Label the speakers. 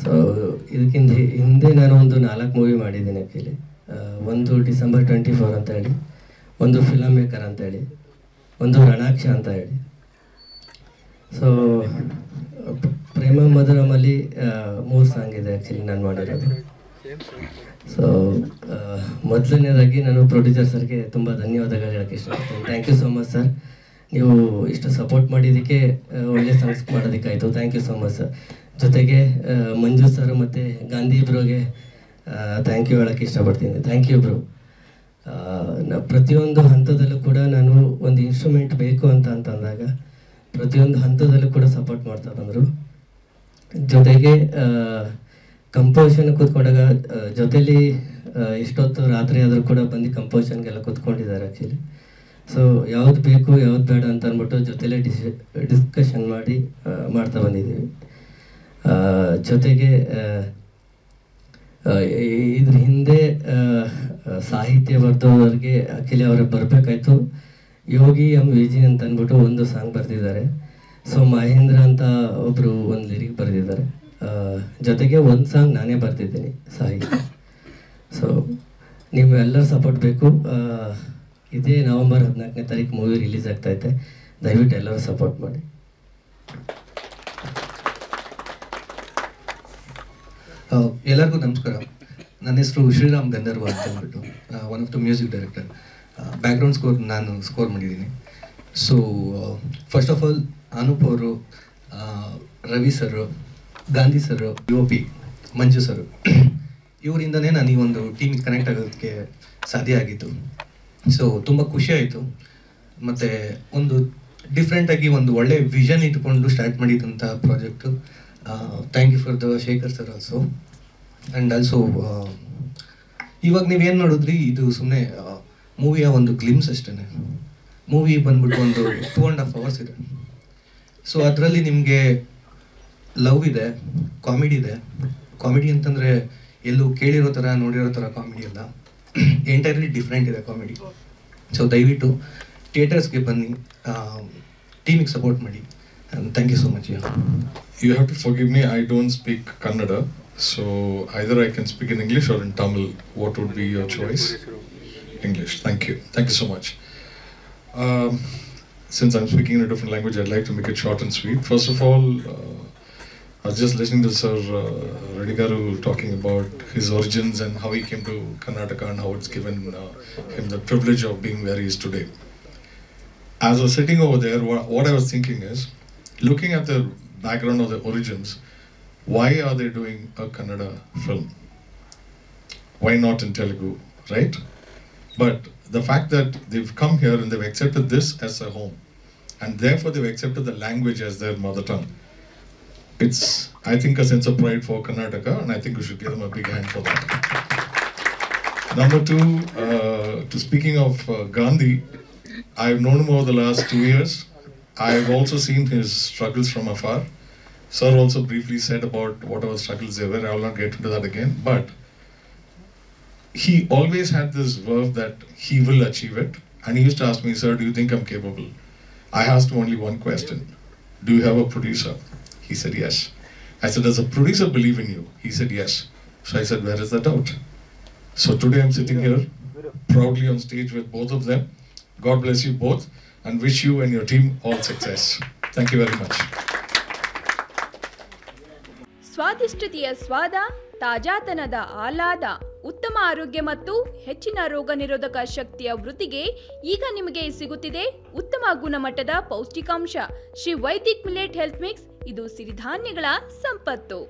Speaker 1: So ಇದಕ್ಕಿಂತ ಹಿಂದೆ ನಾನು ಒಂದು 4 ಮೂವಿ ಮಾಡಿದ್ದೀನಿ ಆ್ಯಕ್ಚುಲಿ. ಒಂದು ಡಿಸೆಂಬರ್ 24 ಅಂತ ಹೇಳಿ, ಒಂದು ಫಿಲಮ್ ಮೇಕರ್ ಅಂತೇಳಿ, ಒಂದು ರಣಾಕ್ಷ ಅಂತ ಹೇಳಿ. ಸೊ ಪ್ರೇಮ ಮಧುರಮಲ್ಲಿ 3 ಸಾಂಗ್ ಇದೆ ಆ್ಯಕ್ಚುಲಿ ನಾನು ಮಾಡಿರೋದು. ಸೊ ಮೊದಲನೇದಾಗಿ ನಾನು ಪ್ರೊಡ್ಯೂಸರ್ ಸರ್ಗೆ ತುಂಬ ಧನ್ಯವಾದಗಳು ಹೇಳೋಕ್ಕೆ ಇಷ್ಟಪಡ್ತೀನಿ. Thank you so much sir. ನೀವು ಇಷ್ಟು ಸಪೋರ್ಟ್ ಮಾಡಿದ್ದಕ್ಕೆ, ಒಳ್ಳೆ ಸಾಂಗ್ಸ್ ಮಾಡೋದಕ್ಕಾಯಿತು. Thank you so much sir. ಜೊತೆಗೆ ಮಂಜು ಸರ್ ಮತ್ತು ಗಾಂಧಿ ಬ್ರೋಗೆ ಥ್ಯಾಂಕ್ ಯು ಹೇಳೋಕ್ಕೆ ಇಷ್ಟಪಡ್ತೀನಿ. Thank you bro. ಪ್ರತಿಯೊಂದು ಹಂತದಲ್ಲೂ ಕೂಡ ನಾನು ಒಂದು ಇನ್ಸ್ಟ್ರೂಮೆಂಟ್ ಬೇಕು ಅಂತಂದಾಗ ಪ್ರತಿಯೊಂದು ಹಂತದಲ್ಲೂ ಕೂಡ ಸಪೋರ್ಟ್ ಮಾಡ್ತಾ ಬಂದರು. ಜೊತೆಗೆ ಕಂಪೋಸಿಷನ್ ಕೂತ್ಕೊಂಡಾಗ ಜೊತೇಲಿ ಎಷ್ಟೊತ್ತು ರಾತ್ರಿ ಆದರೂ ಕೂಡ ಬಂದು ಕಂಪೋಸಿಷನ್ಗೆಲ್ಲ ಕೂತ್ಕೊಂಡಿದ್ದಾರೆ ಆ್ಯಕ್ಚುಲಿ. ಸೊ ಯಾವ್ದು ಬೇಕು ಯಾವ್ದು ಬೇಡ ಅಂತ ಅಂದ್ಬಿಟ್ಟು ಜೊತೆಲೇ ಡಿಸ್ಕಷನ್ ಮಾಡಿ ಮಾಡ್ತಾ ಬಂದಿದ್ದೀವಿ. ಜೊತೆಗೆ ಇದ್ರ ಹಿಂದೆ ಸಾಹಿತ್ಯ ಬರೆದವ್ರಿಗೆ ಆ್ಯಕ್ಚುಲಿ ಅವ್ರಿಗೆ ಬರಬೇಕಾಯ್ತು. ಯೋಗಿ ವಿಜಿ ಅಂತ ಅಂದ್ಬಿಟ್ಟು ಒಂದು ಸಾಂಗ್ ಬರೆದಿದ್ದಾರೆ. ಸೊ ಮಹೇಂದ್ರ ಅಂತ ಒಬ್ಬರು ಒಂದು ಲಿರಿಕ್ ಬರೆದಿದ್ದಾರೆ. ಜೊತೆಗೆ ಒಂದು ಸಾಂಗ್ ನಾನೇ ಬರೆದಿದ್ದೀನಿ ಸಾಹಿತ್ಯ. ಸೊ ನೀವು ಎಲ್ಲರ ಸಪೋರ್ಟ್ ಬೇಕು. ಇದೇ ನವೆಂಬರ್ 14ನೇ ತಾರೀಕು ಮೂವಿ ರಿಲೀಸ್ ಆಗ್ತೈತೆ. ದಯವಿಟ್ಟು ಎಲ್ಲರೂ ಸಪೋರ್ಟ್ ಮಾಡಿ.
Speaker 2: ಎಲ್ಲರಿಗೂ ನಮಸ್ಕಾರ. ನನ್ನ ಹೆಸರು ಶ್ರೀರಾಮ್ ಗಂಧರ್ವ ಅಂತ ಅಂದ್ಬಿಟ್ಟು, one of the music director. Background score ನಾನು ಸ್ಕೋರ್ ಮಾಡಿದ್ದೀನಿ. So first of all Anoop ಅವರು, ರವಿ ಸರು, ಗಾಂಧಿ ಸರು, UOP ಮಂಜು ಸರು, ಇವರಿಂದನೇ ನಾನು ಈ ಒಂದು ಟೀಮಿಗೆ ಕನೆಕ್ಟ್ ಆಗೋದಕ್ಕೆ ಸಾಧ್ಯ ಆಗಿತ್ತು. ಸೊ ತುಂಬ ಖುಷಿ ಆಯಿತು. ಮತ್ತು ಒಂದು ಡಿಫ್ರೆಂಟಾಗಿ ಒಂದು ಒಳ್ಳೆ ವಿಷನ್ ಇಟ್ಕೊಂಡು ಸ್ಟಾರ್ಟ್ ಮಾಡಿದಂಥ project. Thank you for the Shekhar sir also. And also ಇವಾಗ ನೀವೇನು ನೋಡಿದ್ರಿ, ಇದು ಸುಮ್ಮನೆ ಮೂವಿಯ ಒಂದು ಗ್ಲಿಮ್ಸ್ ಅಷ್ಟೇ. ಮೂವಿ ಬಂದ್ಬಿಟ್ಟು ಒಂದು 2.5 hours ಇದೆ. ಸೊ ಅದರಲ್ಲಿ ನಿಮಗೆ ಲವ್ ಇದೆ, ಕಾಮಿಡಿ ಇದೆ. ಕಾಮಿಡಿ ಅಂತಂದರೆ ಎಲ್ಲೂ ಕೇಳಿರೋ ಥರ ನೋಡಿರೋ ಥರ ಕಾಮಿಡಿ ಅಲ್ಲ, ಎಂಟೈರ್ಲಿ ಡಿಫ್ರೆಂಟ್ ಇದೆ ಕಾಮಿಡಿ. ಸೊ ದಯವಿಟ್ಟು ಥಿಯೇಟರ್ಸ್ಗೆ ಬನ್ನಿ, ಟೀಮಿಗೆ ಸಪೋರ್ಟ್ ಮಾಡಿ. Thank you so much.
Speaker 3: You have to forgive me, I don't speak Kannada, so either I can speak in English or in Tamil. What would be your choice? English. Thank you so much. Since I'm speaking in a different language, I'd like to make it short and sweet. First of all, I was just listening to Sir Redigaru talking about his origins and how he came to Karnataka and how it's given him the privilege of being where he is today. As I was sitting over there, what I was thinking is, looking at the background of the origins, why are they doing a Kannada film? Why not in Telugu, right? But the fact that they've come here and they've accepted this as a home, and therefore they've accepted the language as their mother tongue, it's, I think, a sense of pride for Karnataka, and I think we should give them a big hand for that. Number two, to speaking of Gandhi, I've known him over the last 2 years. I've also seen his struggles from afar. Sir also briefly said about whatever struggles there were. I will not get into that again. But he always had this verve that he will achieve it. And he used to ask me, "Sir, do you think I'm capable?" I asked him only one question. "Do you have a producer?" He said, "Yes." I said, "Does a producer believe in you?" He said, "Yes." So I said, "Where is the doubt?" So today I'm sitting here proudly on stage with both of them. God bless you both and wish you and your team all success. Thank you very much.
Speaker 4: ಸ್ವಾದಿಷ್ಟತೆಯ ಸ್ವಾದ, ತಾಜಾತನದ ಆಹ್ಲಾದ, ಉತ್ತಮ ಆರೋಗ್ಯ ಮತ್ತು ಹೆಚ್ಚಿನ ರೋಗ ನಿರೋಧಕ ಶಕ್ತಿಯ ವೃದ್ಧಿಗೆ ಈಗ ನಿಮಗೆ ಸಿಗುತ್ತಿದೆ ಉತ್ತಮ ಗುಣಮಟ್ಟದ ಪೌಷ್ಟಿಕಾಂಶ. Shri Vaidik millet health mix, ಇದು ಸಿರಿಧಾನ್ಯಗಳ ಸಂಪತ್ತು.